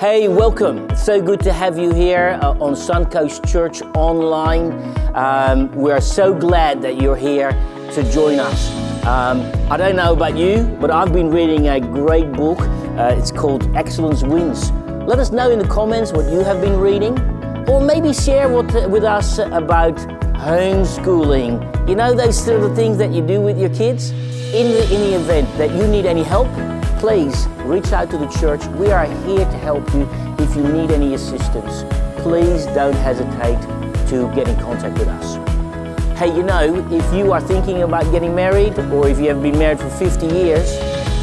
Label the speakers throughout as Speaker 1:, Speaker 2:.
Speaker 1: Hey, welcome. It's so good to have you here on Suncoast Church Online. We are so glad that you're here to join us. I don't know about you, but I've been reading a great book. It's called Excellence Wins. Let us know in the comments what you have been reading, or maybe share with us about homeschooling. You know those sort of things that you do with your kids? In the event that you need any help, please reach out to the church. We are here to help you if you need any assistance. Please don't hesitate to get in contact with us. Hey, you know, if you are thinking about getting married, or if you have been married for 50 years,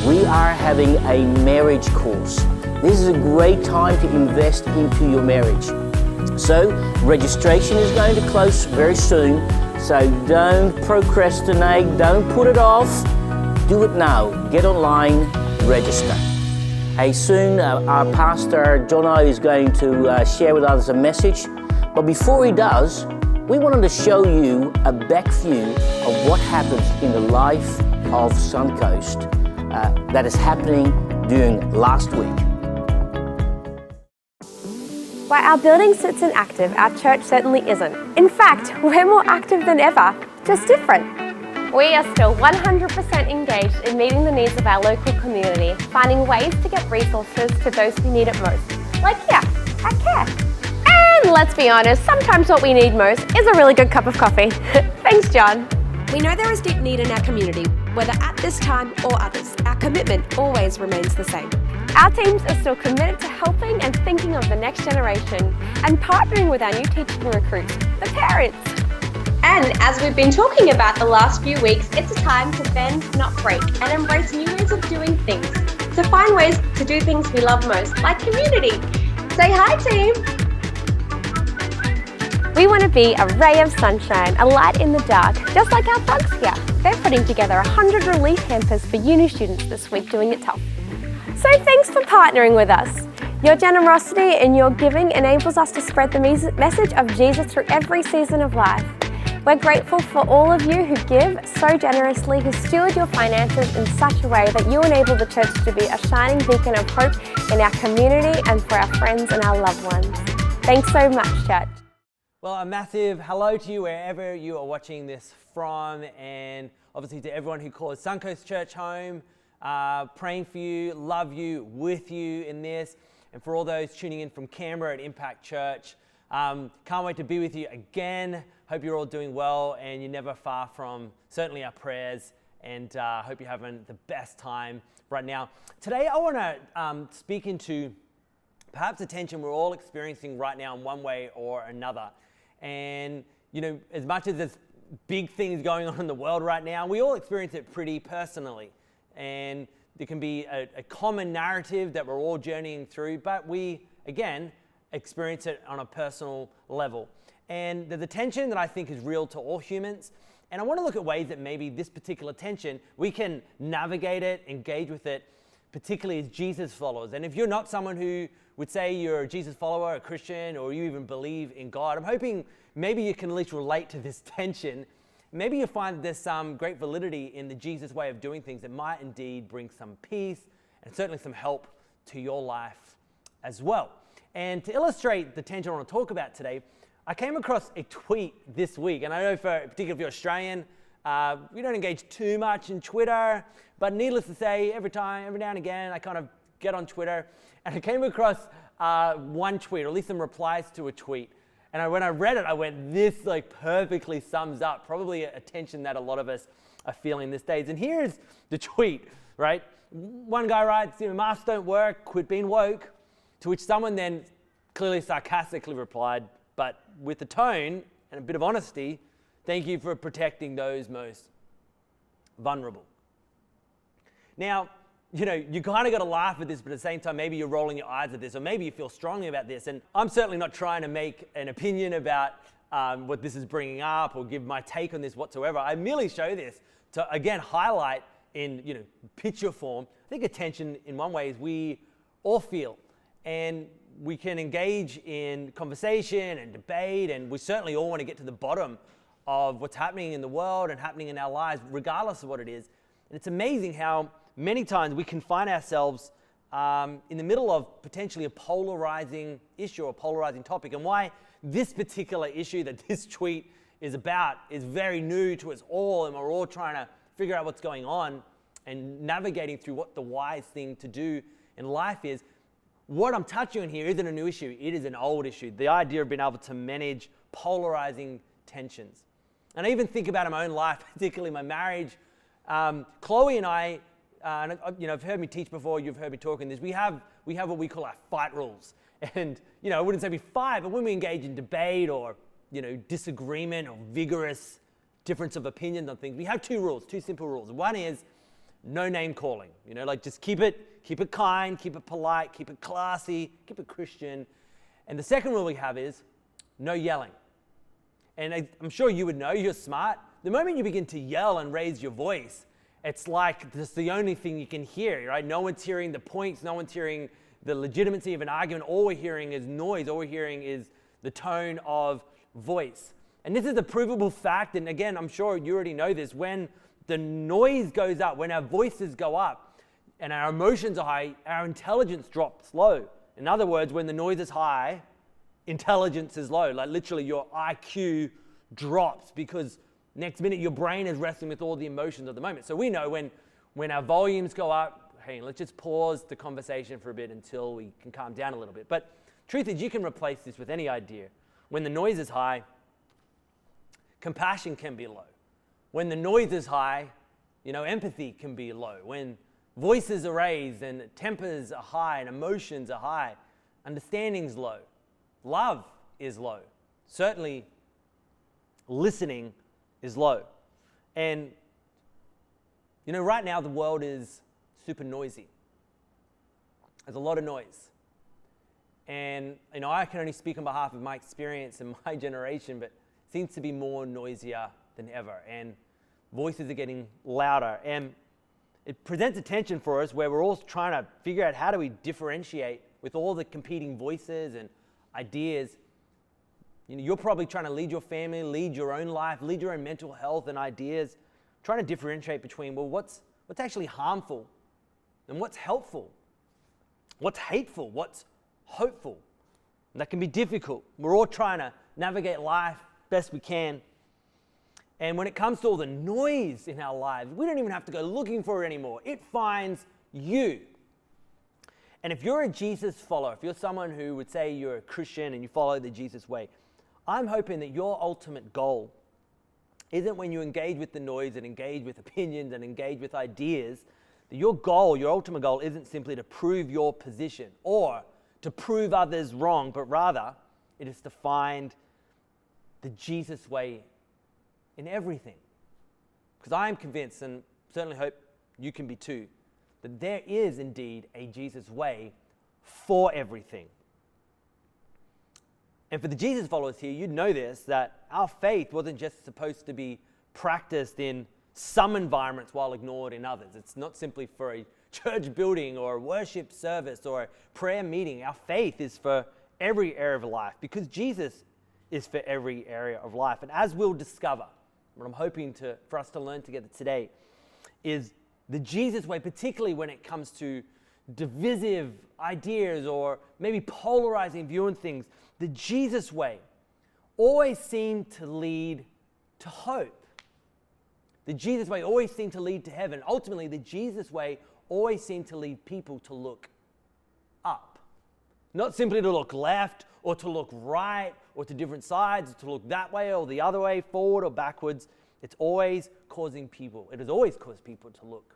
Speaker 1: we are having a marriage course. This is a great time to invest into your marriage. So, registration is going to close very soon, so don't procrastinate, don't put it off. Do it now. Get online, register. Hey, soon our pastor Jono is going to share with us a message, but before he does, we wanted to show you a back view of what happens in the life of Suncoast that is happening during last week.
Speaker 2: While our building sits inactive, our church certainly isn't. In fact, we're more active than ever, just different. We are still 100% engaged in meeting the needs of our local community, finding ways to get resources to those who need it most, like here, at Care. And let's be honest, sometimes what we need most is a really good cup of coffee. Thanks, John.
Speaker 3: We know there is deep need in our community, whether at this time or others. Our commitment always remains the same.
Speaker 2: Our teams are still committed to helping and thinking of the next generation and partnering with our new teaching recruits, the parents.
Speaker 4: And as we've been talking about the last few weeks, it's a time to bend, not break, and embrace new ways of doing things. To find ways to do things we love most, like community. Say hi, team.
Speaker 2: We want to be a ray of sunshine, a light in the dark, just like our thugs here. They're putting together 100 relief hampers for uni students this week, doing it tough. So thanks for partnering with us. Your generosity and your giving enables us to spread the message of Jesus through every season of life. We're grateful for all of you who give so generously, who steward your finances in such a way that you enable the church to be a shining beacon of hope in our community and for our friends and our loved ones. Thanks so much, church.
Speaker 5: Well, a massive hello to you wherever you are watching this from, and obviously to everyone who calls Suncoast Church home, praying for you, love you, with you in this, and for all those tuning in from Canberra at Impact Church. Can't wait to be with you again. Hope you're all doing well and you're never far from certainly our prayers, and hope you're having the best time right now. Today I want to speak into perhaps a tension we're all experiencing right now in one way or another. And you know, as much as there's big things going on in the world right now, we all experience it pretty personally. And there can be a common narrative that we're all journeying through, but we, again, experience it on a personal level. And there's a tension that I think is real to all humans. And I want to look at ways that maybe this particular tension, we can navigate it, engage with it, particularly as Jesus followers. And if you're not someone who would say you're a Jesus follower, a Christian, or you even believe in God, I'm hoping maybe you can at least relate to this tension. Maybe you find there's some great validity in the Jesus way of doing things that might indeed bring some peace and certainly some help to your life as well. And to illustrate the tension I want to talk about today, I came across a tweet this week, and I know particularly if you're Australian, we don't engage too much in Twitter, but needless to say, every now and again, I kind of get on Twitter, and I came across one tweet, or at least some replies to a tweet. And when I read it, I went, this perfectly sums up probably a tension that a lot of us are feeling these days. And here's the tweet, right? one guy writes, masks don't work, quit being woke, to which someone then clearly sarcastically replied, but with the tone and a bit of honesty, thank you for protecting those most vulnerable. Now, you kind of got to laugh at this, but at the same time, maybe you're rolling your eyes at this, or maybe you feel strongly about this. And I'm certainly not trying to make an opinion about what this is bringing up or give my take on this whatsoever. I merely show this to, again, highlight in, picture form. I think attention, in one way, is we all feel. And we can engage in conversation and debate, and we certainly all want to get to the bottom of what's happening in the world and happening in our lives, regardless of what it is. And it's amazing how many times we can find ourselves in the middle of potentially a polarizing issue or polarizing topic. And why this particular issue that this tweet is about is very new to us all, and we're all trying to figure out what's going on and navigating through what the wise thing to do in life is. What I'm touching on here isn't a new issue, it is an old issue. The idea of being able to manage polarizing tensions. And I even think about in my own life, particularly my marriage. Chloe and I, I've heard me teach before, you've heard me talk in this, we have what we call our fight rules. And, I wouldn't say we fight, but when we engage in debate or, disagreement or vigorous difference of opinions on things, we have two simple rules. One is no name calling, just keep it kind, keep it polite, keep it classy, keep it Christian. And the second rule we have is no yelling. And I'm sure you would know, you're smart. The moment you begin to yell and raise your voice, it's like that's the only thing you can hear, right? No one's hearing the points, no one's hearing the legitimacy of an argument. All we're hearing is noise, all we're hearing is the tone of voice. And this is a provable fact, and again, I'm sure you already know this, when the noise goes up, when our voices go up, and our emotions are high, our intelligence drops low. In other words, when the noise is high, intelligence is low. Like literally your IQ drops because next minute your brain is wrestling with all the emotions of the moment. So we know when our volumes go up, hey, let's just pause the conversation for a bit until we can calm down a little bit. But truth is, you can replace this with any idea. When the noise is high, compassion can be low. When the noise is high, empathy can be low. When voices are raised and tempers are high and emotions are high, understanding's low. Love is low. Certainly, listening is low. And, right now the world is super noisy. There's a lot of noise. And, I can only speak on behalf of my experience and my generation, but it seems to be more noisier than ever. And voices are getting louder. And it presents a tension for us where we're all trying to figure out how do we differentiate with all the competing voices and ideas. You're probably trying to lead your family, lead your own life, lead your own mental health and ideas, trying to differentiate between, what's actually harmful and what's helpful, what's hateful, what's hopeful. And that can be difficult. We're all trying to navigate life best we can. And when it comes to all the noise in our lives, we don't even have to go looking for it anymore. It finds you. And if you're a Jesus follower, if you're someone who would say you're a Christian and you follow the Jesus way, I'm hoping that your ultimate goal isn't when you engage with the noise and engage with opinions and engage with ideas, that your goal, your ultimate goal, isn't simply to prove your position or to prove others wrong, but rather it is to find the Jesus way in everything. Because I am convinced, and certainly hope you can be too, that there is indeed a Jesus way for everything. And for the Jesus followers here, you'd know this, that our faith wasn't just supposed to be practiced in some environments while ignored in others. It's not simply for a church building or a worship service or a prayer meeting. Our faith is for every area of life because Jesus is for every area of life. And as we'll discover, what I'm hoping for us to learn together today is the Jesus way, particularly when it comes to divisive ideas or maybe polarizing view on things. The Jesus way always seemed to lead to hope. The Jesus way always seemed to lead to heaven. Ultimately, the Jesus way always seemed to lead people to look up. Not simply to look left or to look right or to different sides, or to look that way or the other way, forward or backwards. It has always caused people to look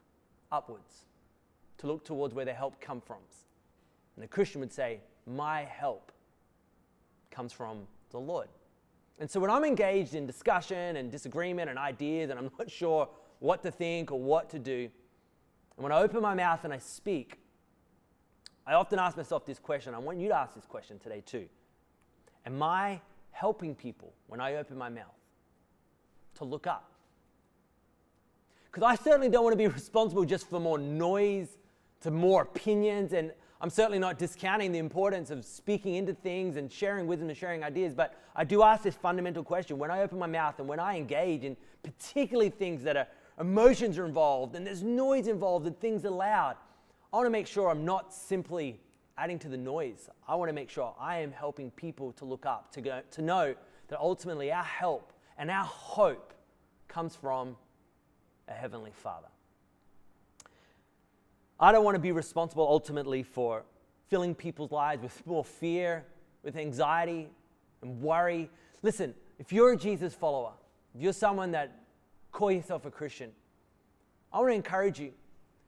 Speaker 5: upwards. to look towards where their help comes from. And the Christian would say, my help comes from the Lord. And so when I'm engaged in discussion and disagreement and ideas and I'm not sure what to think or what to do, and when I open my mouth and I speak, I often ask myself this question. I want you to ask this question today too. Am I helping people when I open my mouth to look up? Because I certainly don't want to be responsible just for more noise, to more opinions, and I'm certainly not discounting the importance of speaking into things and sharing wisdom and sharing ideas, but I do ask this fundamental question. When I open my mouth and when I engage in particularly things that are emotions are involved and there's noise involved and things are loud, I want to make sure I'm not simply adding to the noise. I want to make sure I am helping people to look up, to know that ultimately our help and our hope comes from a Heavenly Father. I don't want to be responsible ultimately for filling people's lives with more fear, with anxiety and worry. Listen, if you're a Jesus follower, if you're someone that call yourself a Christian, I want to encourage you,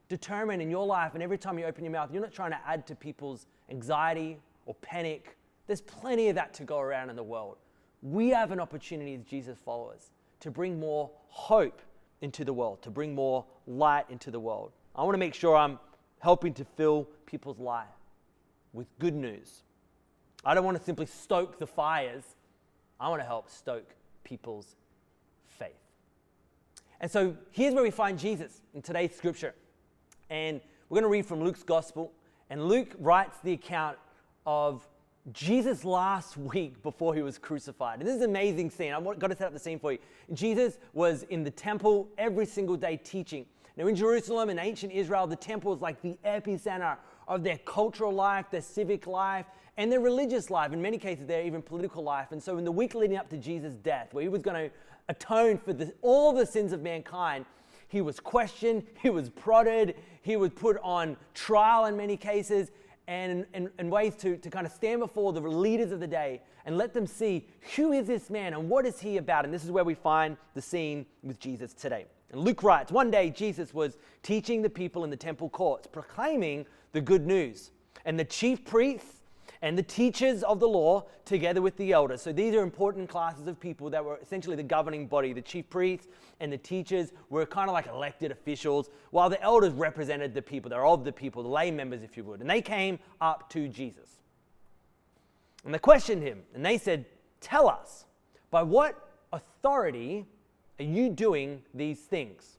Speaker 5: determine in your life and every time you open your mouth, you're not trying to add to people's anxiety or panic. There's plenty of that to go around in the world. We have an opportunity as Jesus followers to bring more hope into the world, to bring more light into the world. I want to make sure I'm helping to fill people's life with good news. I don't want to simply stoke the fires. I want to help stoke people's faith. And so here's where we find Jesus in today's scripture. And we're going to read from Luke's gospel. And Luke writes the account of Jesus last week before he was crucified. And this is an amazing scene. I've got to set up the scene for you. Jesus was in the temple every single day teaching. Now in Jerusalem, in ancient Israel, the temple was like the epicenter of their cultural life, their civic life, and their religious life. In many cases, their even political life. And so in the week leading up to Jesus' death, where he was going to atone for all the sins of mankind, he was questioned, he was prodded, he was put on trial in many cases, and ways to kind of stand before the leaders of the day and let them see who is this man and what is he about. And this is where we find the scene with Jesus today. And Luke writes, one day Jesus was teaching the people in the temple courts, proclaiming the good news. And the chief priests and the teachers of the law together with the elders. So these are important classes of people that were essentially the governing body. The chief priests and the teachers were kind of like elected officials, while the elders represented the people. They're of the people, the lay members, if you would. And they came up to Jesus. And they questioned him. And they said, tell us, by what authority are you doing these things?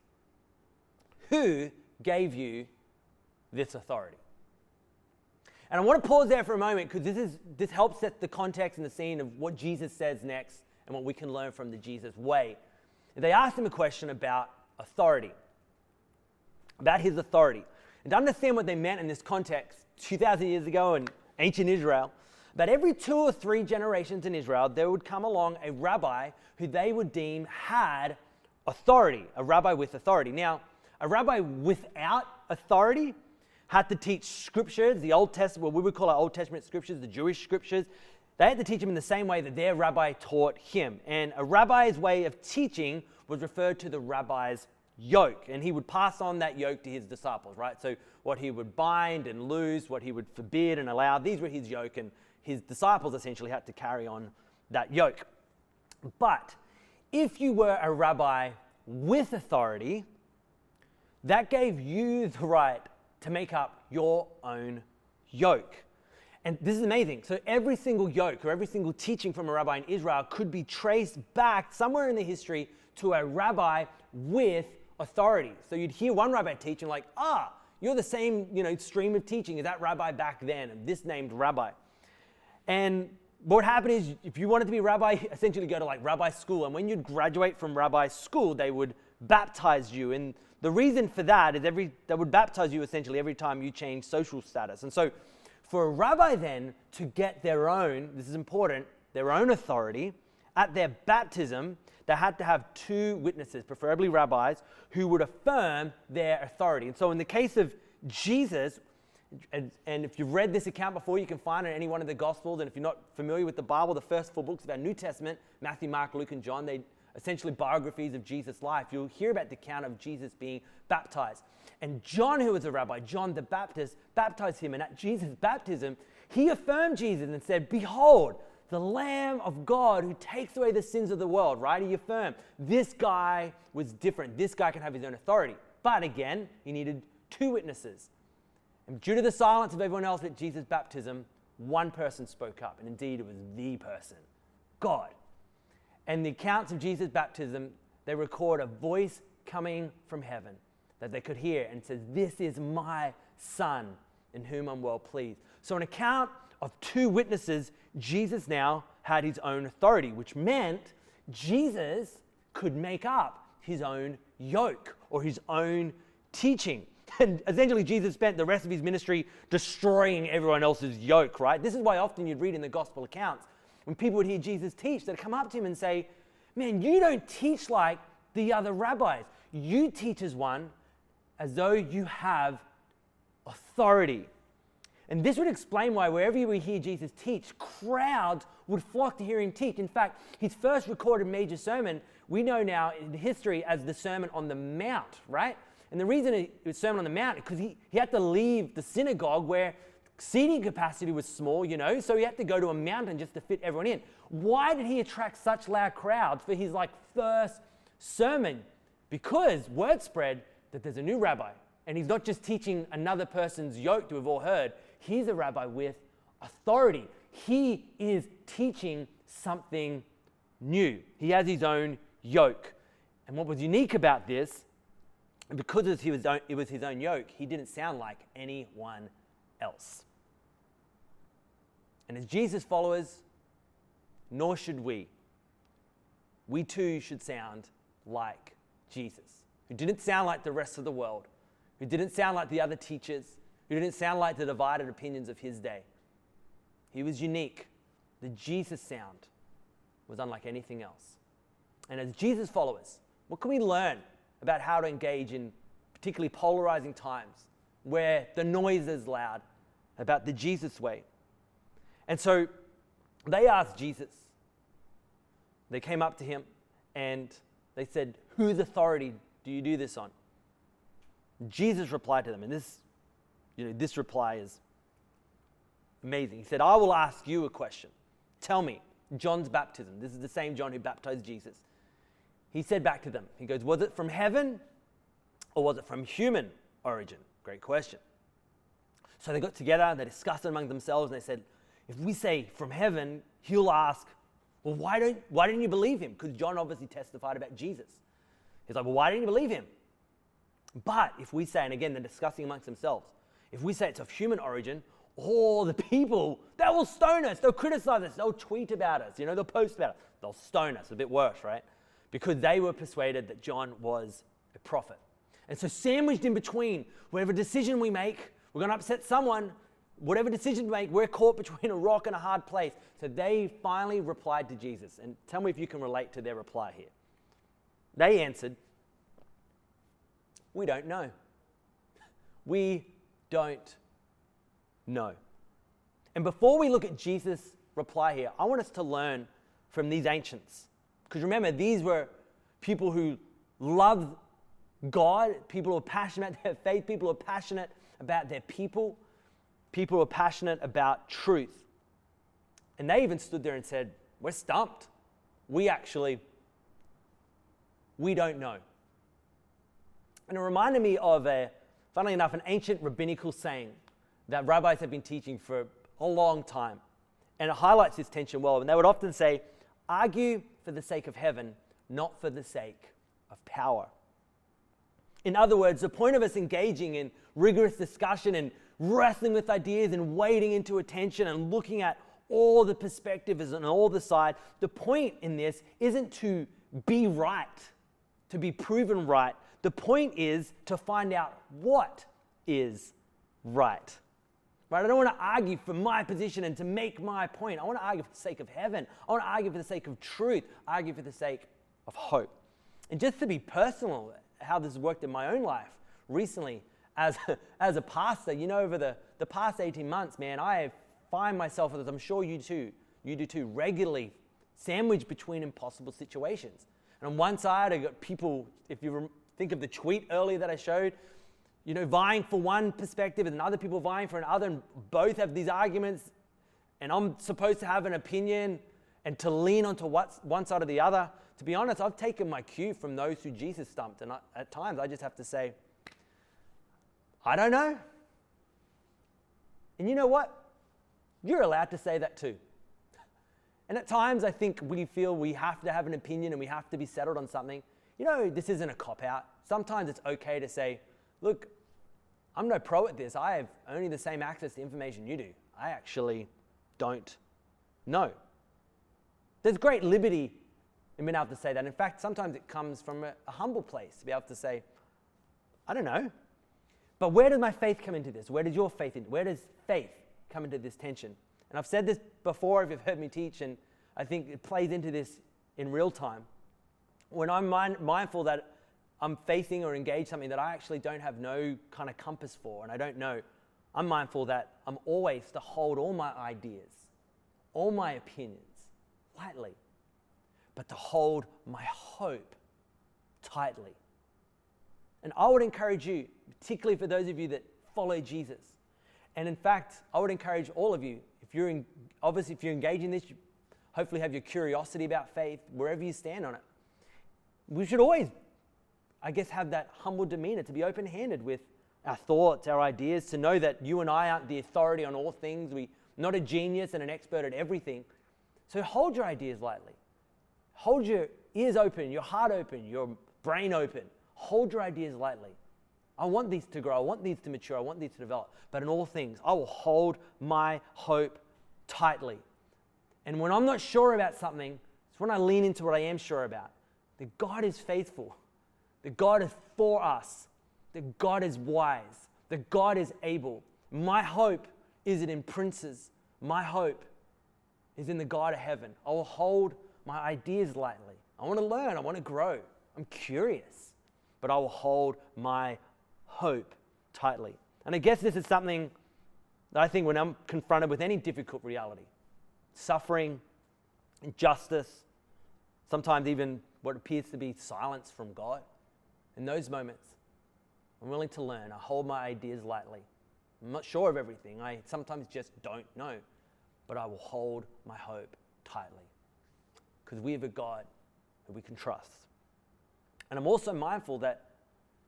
Speaker 5: Who gave you this authority? And I want to pause there for a moment because this helps set the context and the scene of what Jesus says next and what we can learn from the Jesus way. They asked him a question about authority, about his authority. And to understand what they meant in this context, 2,000 years ago in ancient Israel, about every 2 or 3 generations in Israel, there would come along a rabbi who they would deem had authority, a rabbi with authority. Now, a rabbi without authority had to teach scriptures, the Old Testament, what we would call our Old Testament scriptures, the Jewish scriptures. They had to teach them in the same way that their rabbi taught him. And a rabbi's way of teaching was referred to the rabbi's yoke. And he would pass on that yoke to his disciples, right? So what he would bind and loose, what he would forbid and allow, these were his yoke. And his disciples essentially had to carry on that yoke. But if you were a rabbi with authority, that gave you the right to make up your own yoke. And this is amazing. So every single yoke or every single teaching from a rabbi in Israel could be traced back somewhere in the history to a rabbi with authority. So you'd hear one rabbi teaching like, you're the same, stream of teaching as that rabbi back then, and this named rabbi. And what would happen is if you wanted to be a rabbi, essentially go to like rabbi school. And when you'd graduate from rabbi school, they would baptize you. And the reason for that is they would baptize you essentially every time you change social status. And so for a rabbi then to get their own, this is important, their own authority, at their baptism, they had to have 2 witnesses, preferably rabbis, who would affirm their authority. And so in the case of Jesus, and if you've read this account before, you can find it in any one of the Gospels. And if you're not familiar with the Bible, the first 4 books of our New Testament, Matthew, Mark, Luke, and John, they essentially biographies of Jesus' life, you'll hear about the account of Jesus being baptized. And John, who was a rabbi, John the Baptist, baptized him. And at Jesus' baptism, he affirmed Jesus and said, "Behold, the Lamb of God who takes away the sins of the world," right? He affirmed this guy was different. This guy can have his own authority. But again, he needed 2 witnesses. And due to the silence of everyone else at Jesus' baptism, one person spoke up. And indeed, it was the person, God. And the accounts of Jesus' baptism, they record a voice coming from heaven that they could hear, and it says, "This is my Son, in whom I'm well pleased." So an account of 2 witnesses, Jesus now had his own authority, which meant Jesus could make up his own yoke or his own teaching. And essentially, Jesus spent the rest of his ministry destroying everyone else's yoke, right? This is why often you'd read in the gospel accounts, when people would hear Jesus teach, they'd come up to him and say, "Man, you don't teach like the other rabbis. You teach as one as though you have authority." And this would explain why wherever we hear Jesus teach, crowds would flock to hear him teach. In fact, his first recorded major sermon, we know now in history as the Sermon on the Mount, right? And the reason it was Sermon on the Mount is because he had to leave the synagogue where seating capacity was small, so he had to go to a mountain just to fit everyone in. Why did he attract such loud crowds for his first sermon? Because word spread that there's a new rabbi, and he's not just teaching another person's yoke that we've all heard. He's a rabbi with authority. He is teaching something new. He has his own yoke. And what was unique about this, because it was his own yoke, he didn't sound like anyone else. And as Jesus followers, nor should we. We too should sound like Jesus, who didn't sound like the rest of the world, who didn't sound like the other teachers, who didn't sound like the divided opinions of his day. He was unique. The Jesus sound was unlike anything else. And as Jesus followers, what can we learn about how to engage in particularly polarizing times where the noise is loud, about the Jesus way? And so they asked Jesus. They came up to him and they said, "Whose authority do you do this on?" Jesus replied to them, and this reply is amazing. He said, "I will ask you a question. Tell me, John's baptism," this is the same John who baptized Jesus. He said back to them, he goes, "Was it from heaven or was it from human origin?" Great question. So they got together, they discussed it among themselves, and they said, if we say from heaven, he'll ask, "Well, why didn't you believe him?" Because John obviously testified about Jesus. He's like, "Well, why didn't you believe him?" But if we say, and again, they're discussing amongst themselves, if we say it's of human origin, all the people, they will stone us, they'll criticize us, they'll tweet about us, they'll post about us, they'll stone us, a bit worse, right? Because they were persuaded that John was a prophet. And so sandwiched in between, whatever decision we make, we're going to upset someone. Whatever decision we make, we're caught between a rock and a hard place. So they finally replied to Jesus. And tell me if you can relate to their reply here. They answered, "We don't know." We don't know. And before we look at Jesus' reply here, I want us to learn from these ancients. Because remember, these were people who loved God, people who were passionate about their faith, people who were passionate about their people who were passionate about truth. And they even stood there and said, "We're stumped. We don't know." And it reminded me of, funnily enough, an ancient rabbinical saying that rabbis have been teaching for a long time. And it highlights this tension well. And they would often say, "Argue for the sake of heaven, not for the sake of power." In other words, the point of us engaging in rigorous discussion and wrestling with ideas and wading into attention and looking at all the perspectives and all the sides, the point in this isn't to be right, to be proven right. The point is to find out what is right. Right? I don't want to argue for my position and to make my point. I want to argue for the sake of heaven. I want to argue for the sake of truth. Argue for the sake of hope. And just to be personal, how this has worked in my own life recently as a pastor, over the past 18 months, man, I find myself, as I'm sure you do too, regularly sandwiched between impossible situations. And on one side, I got people, if you think of the tweet earlier that I showed, vying for one perspective and other people vying for another, and both have these arguments, and I'm supposed to have an opinion and to lean onto one side or the other. To be honest, I've taken my cue from those who Jesus stumped, and at times I just have to say, I don't know. And you know what? You're allowed to say that too. And at times I think we feel we have to have an opinion and we have to be settled on something. This isn't a cop-out. Sometimes it's okay to say, look, I'm no pro at this. I have only the same access to information you do. I actually don't know. There's great liberty in being able to say that. In fact, sometimes it comes from a humble place to be able to say, I don't know. But where does my faith come into this? Where does your faith where does faith come into this tension? And I've said this before if you've heard me teach, and I think it plays into this in real time. When I'm mindful that I'm facing or engaged something that I actually don't have no kind of compass for, and I don't know, I'm mindful that I'm always to hold all my ideas, all my opinions lightly, but to hold my hope tightly. And I would encourage you, particularly for those of you that follow Jesus, and in fact, I would encourage all of you, if you're engaging this, you hopefully have your curiosity about faith, wherever you stand on it. We should always, have that humble demeanor, to be open-handed with our thoughts, our ideas, to know that you and I aren't the authority on all things. We're not a genius and an expert at everything. So hold your ideas lightly. Hold your ears open, your heart open, your brain open. Hold your ideas lightly. I want these to grow. I want these to mature. I want these to develop. But in all things, I will hold my hope tightly. And when I'm not sure about something, it's when I lean into what I am sure about. That God is faithful. That God is for us. That God is wise. That God is able. My hope isn't in princes. My hope is in the God of heaven. I will hold my ideas lightly. I want to learn. I want to grow. I'm curious. But I will hold my hope tightly. And I guess this is something that I think when I'm confronted with any difficult reality, suffering, injustice, sometimes even what appears to be silence from God, in those moments, I'm willing to learn. I hold my ideas lightly. I'm not sure of everything. I sometimes just don't know. But I will hold my hope tightly. Because we have a God who we can trust. And I'm also mindful that,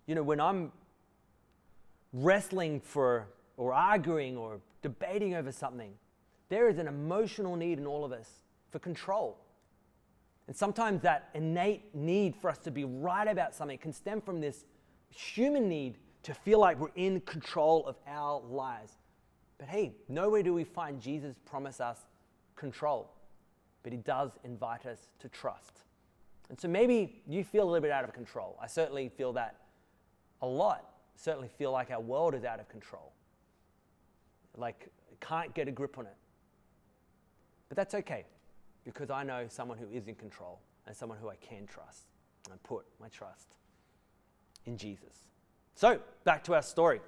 Speaker 5: when I'm wrestling for, or arguing, or debating over something, there is an emotional need in all of us for control. And sometimes that innate need for us to be right about something can stem from this human need to feel like we're in control of our lives. But hey, nowhere do we find Jesus promise us control, but he does invite us to trust. And so maybe you feel a little bit out of control. I certainly feel that a lot. I certainly feel like our world is out of control. Like, I can't get a grip on it. But that's okay, because I know someone who is in control and someone who I can trust. And I put my trust in Jesus. So, back to our story.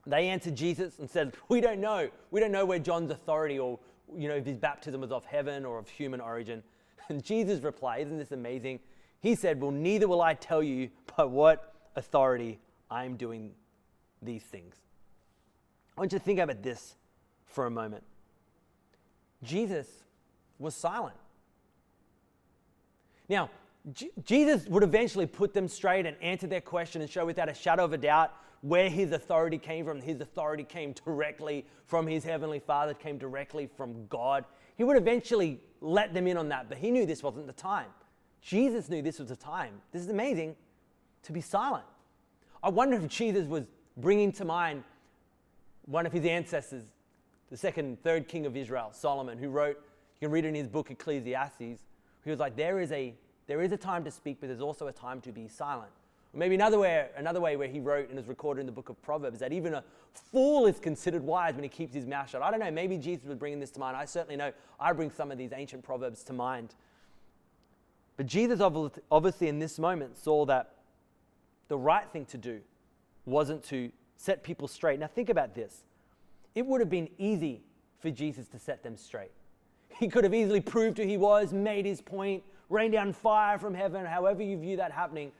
Speaker 5: They answered Jesus and said, we don't know. We don't know where John's authority or, if his baptism was of heaven or of human origin. And Jesus replied, isn't this amazing? He said, well, neither will I tell you by what authority I'm doing these things. I want you to think about this for a moment. Jesus was silent. Now, Jesus would eventually put them straight and answer their question and show without a shadow of a doubt where his authority came from. His authority came directly from his heavenly Father, came directly from God. He would eventually let them in on that, but he knew this wasn't the time. Jesus knew this was the time. This is amazing, to be silent. I wonder if Jesus was bringing to mind one of his ancestors, the third king of Israel, Solomon, who wrote, you can read it in his book Ecclesiastes, he was like, there is a time to speak, but there's also a time to be silent. Or maybe another way where he wrote and is recorded in the book of Proverbs that even a fool is considered wise when he keeps his mouth shut. I don't know, maybe Jesus was bringing this to mind. I certainly know I bring some of these ancient proverbs to mind. But Jesus obviously in this moment saw that the right thing to do wasn't to set people straight. Now think about this. It would have been easy for Jesus to set them straight. He could have easily proved who he was, made his point, rain down fire from heaven, however you view that happening.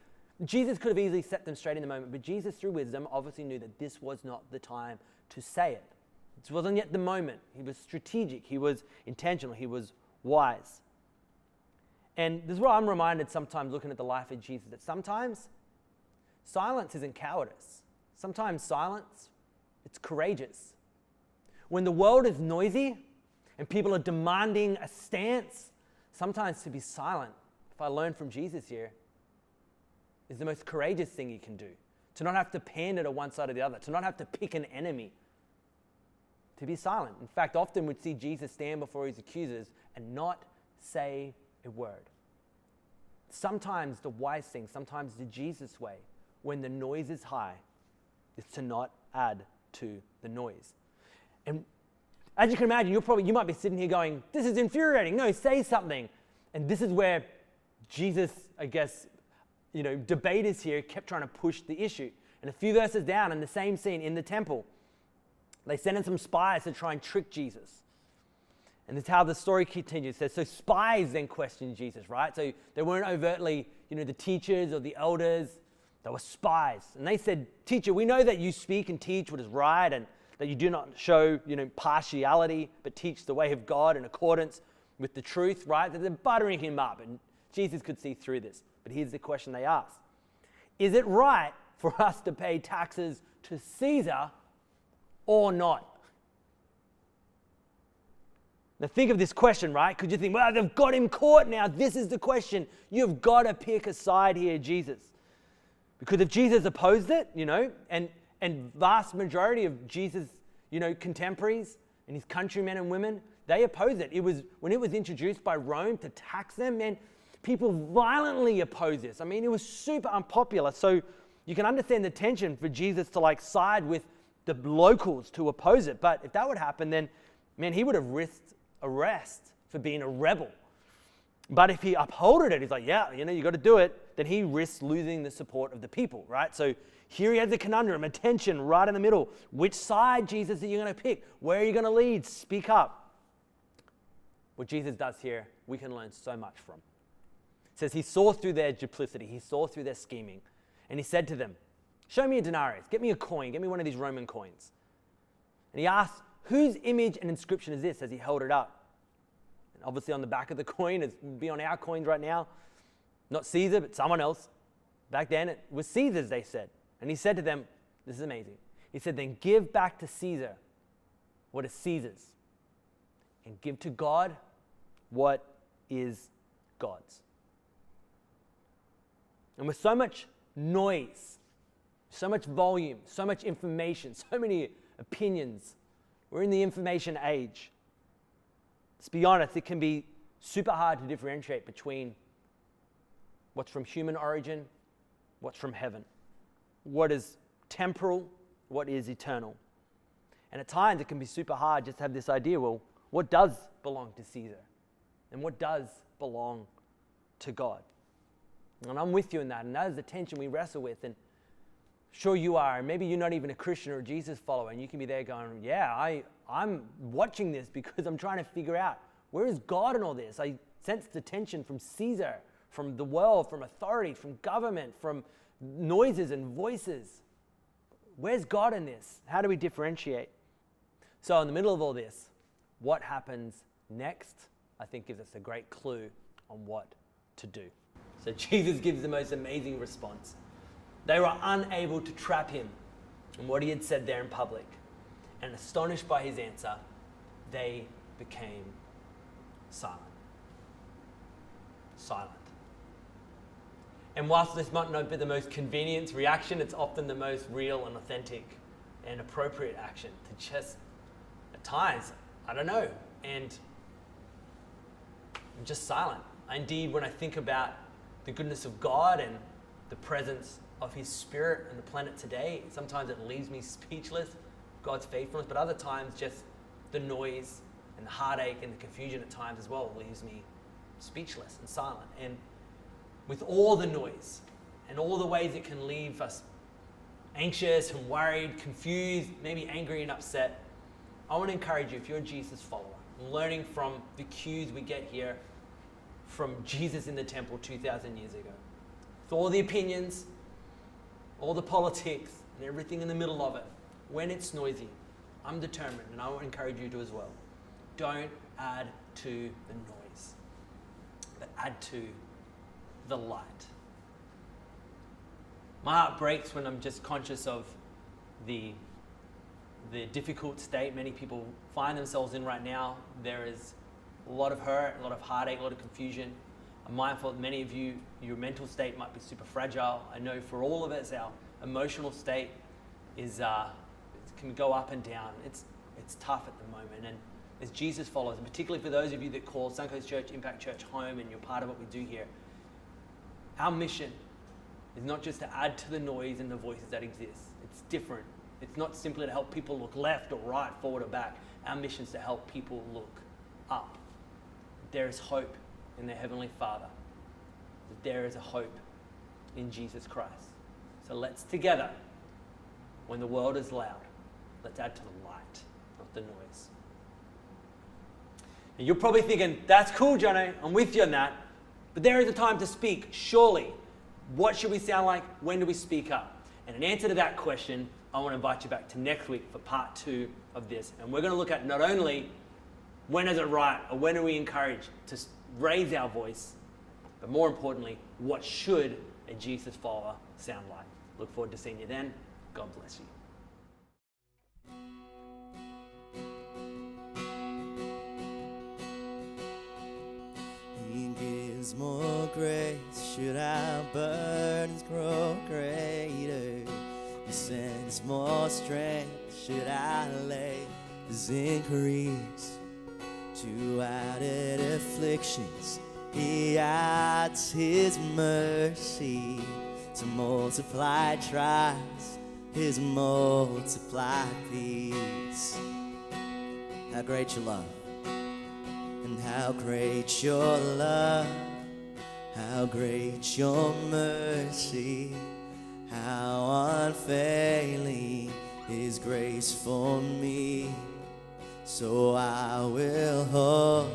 Speaker 5: Jesus could have easily set them straight in the moment, but Jesus, through wisdom, obviously knew that this was not the time to say it. This wasn't yet the moment. He was strategic. He was intentional. He was wise. And this is what I'm reminded sometimes looking at the life of Jesus, that sometimes silence isn't cowardice. Sometimes silence, it's courageous. When the world is noisy and people are demanding a stance, sometimes to be silent, if I learn from Jesus here, is the most courageous thing you can do. To not have to pander to one side or the other, to not have to pick an enemy, to be silent. In fact, often we'd see Jesus stand before his accusers and not say a word. Sometimes the wise thing, sometimes the Jesus way, when the noise is high, is to not add to the noise. And as you can imagine, you might be sitting here going, this is infuriating. No, say something. And this is where Jesus, I guess, debaters here kept trying to push the issue. And a few verses down in the same scene in the temple, they sent in some spies to try and trick Jesus. And that's how the story continues. It says, so spies then questioned Jesus, right? So they weren't overtly, the teachers or the elders. They were spies. And they said, teacher, we know that you speak and teach what is right and that you do not show, partiality, but teach the way of God in accordance with the truth, right? That they're buttering him up. And Jesus could see through this. But here's the question they asked. Is it right for us to pay taxes to Caesar or not? Now think of this question, right? Could you think, well, they've got him caught now. This is the question. You've got to pick a side here, Jesus. Because if Jesus opposed it, and vast majority of Jesus, contemporaries and his countrymen and women, they opposed it. It was when it was introduced by Rome to tax them, man, people violently opposed this. I mean, it was super unpopular. So you can understand the tension for Jesus to side with the locals to oppose it. But if that would happen, then, man, he would have risked arrest for being a rebel. But if he upholded it, he's like, yeah, you got to do it, then he risks losing the support of the people, right? So here he has a conundrum, a tension right in the middle. Which side, Jesus, are you going to pick? Where are you going to lead? Speak up. What Jesus does here, we can learn so much from. It says he saw through their duplicity. He saw through their scheming. And he said to them, show me a denarius. Get me a coin. Get me one of these Roman coins. And he asked, whose image and inscription is this, as he held it up? And obviously on the back of the coin, it would be on our coins right now. Not Caesar, but someone else. Back then, it was Caesar's, they said. And he said to them, this is amazing. He said, then give back to Caesar what is Caesar's, and give to God what is God's. And with so much noise, so much volume, so much information, so many opinions, we're in the information age. Let's be honest, it can be super hard to differentiate between what's from human origin, what's from heaven, what is temporal, what is eternal. And at times it can be super hard just to have this idea, well, what does belong to Caesar? And what does belong to God? And I'm with you in that, and that is the tension we wrestle with. And sure you are, and maybe you're not even a Christian or a Jesus follower, and you can be there going, yeah, I'm watching this because I'm trying to figure out, where is God in all this? I sense the tension from Caesar, from the world, from authority, from government, from noises and voices. Where's God in this? How do we differentiate? So in the middle of all this, what happens next, I think gives us a great clue on what to do. So Jesus gives the most amazing response. They were unable to trap him in what he had said there in public. And astonished by his answer, they became silent. Silent. And whilst this might not be the most convenient reaction, it's often the most real and authentic and appropriate action to just, at times, I don't know, and I'm just silent. Indeed, when I think about the goodness of God and the presence of his Spirit on the planet today, sometimes it leaves me speechless, God's faithfulness, but other times just the noise and the heartache and the confusion at times as well leaves me speechless and silent. And with all the noise and all the ways it can leave us anxious and worried, confused, maybe angry and upset, I want to encourage you, if you're a Jesus follower, learning from the cues we get here from Jesus in the temple 2,000 years ago. With all the opinions, all the politics, and everything in the middle of it, when it's noisy, I'm determined, and I will encourage you to as well. Don't add to the noise, but add to the light. My heart breaks when I'm just conscious of the difficult state many people find themselves in right now. There is a lot of hurt, a lot of heartache, a lot of confusion. I'm mindful that many of you, your mental state might be super fragile. I know for all of us, our emotional state is can go up and down. It's tough at the moment. And as Jesus followers, and particularly for those of you that call Suncoast Church Impact Church home and you're part of what we do here, our mission is not just to add to the noise and the voices that exist. It's different. It's not simply to help people look left or right, forward or back. Our mission is to help people look up. There is hope in their Heavenly Father. There is a hope in Jesus Christ. So let's together, when the world is loud, let's add to the light, not the noise. And you're probably thinking, that's cool, Jono, I'm with you on that. But there is a time to speak, surely. What should we sound like? When do we speak up? And in answer to that question, I want to invite you back to next week for part 2 of this. And we're going to look at not only when is it right or when are we encouraged to raise our voice, but more importantly, what should a Jesus follower sound like? Look forward to seeing you then. God bless you.
Speaker 6: He gives more grace, should our burdens grow greater. He sends more strength, should our labors increase. To added afflictions, He adds His mercy. To multiply trials, His multiplied peace. How great your love, and how great your love, how great your mercy, how unfailing His grace for me. So I will hold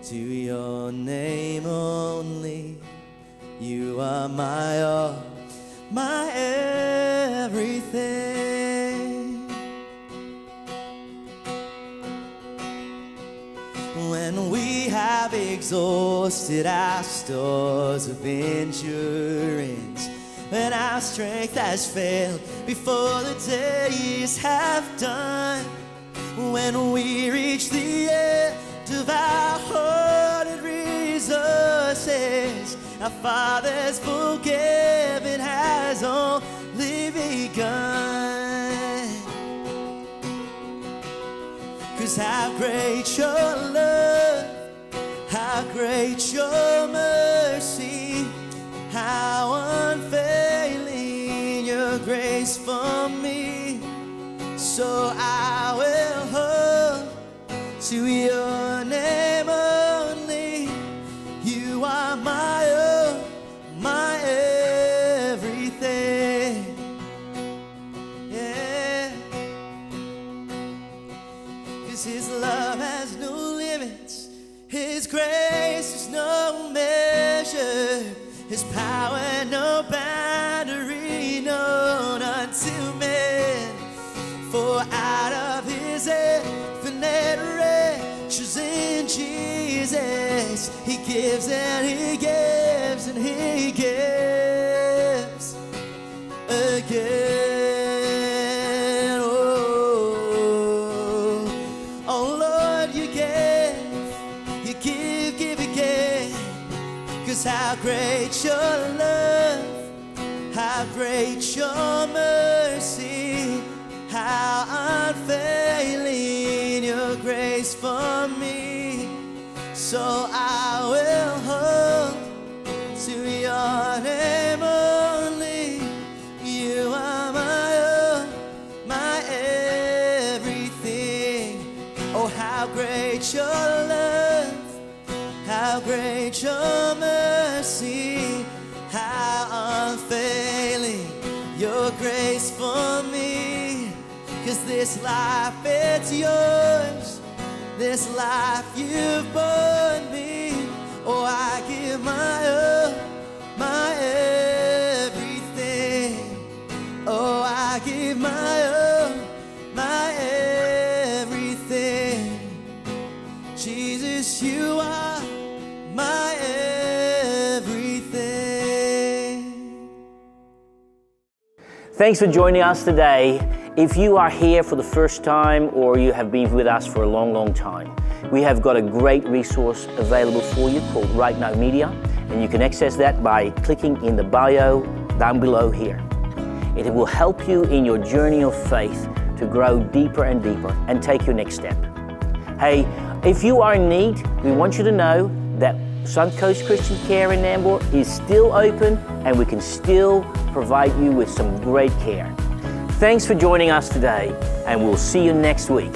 Speaker 6: to your name only. You are my all, my everything. When we have exhausted our stores of endurance, when our strength has failed before the days have done, when we reach the end of our hoarded resources, our Father's forgiven has only begun. 'Cause how great your love, how great your mercy, how unfailing your grace for me. So I will hold to your name only. You are my own, my everything. Yeah. 'Cause His love has no limits, His grace is no measure, His power no boundary known unto men. For out of His infinite riches in Jesus, He gives and He gives and He gives again. Oh Lord, you give again. 'Cause how great your love, how great your mercy, how unfailing your grace for me. So I will hold to your name only. You are my own, my everything. Oh, how great your love, how great your mercy, how unfailing your grace for me. 'Cause this life, it's yours. This life you've born me. Oh, I give my all, my everything. Oh, I give my all, my everything. Jesus, you are my everything.
Speaker 1: Thanks for joining us today. If you are here for the first time or you have been with us for a long, long time, we have got a great resource available for you called Right Now Media, and you can access that by clicking in the bio down below here. It will help you in your journey of faith to grow deeper and deeper and take your next step. Hey, if you are in need, we want you to know that Suncoast Christian Care in Nambour is still open and we can still provide you with some great care. Thanks for joining us today, and we'll see you next week.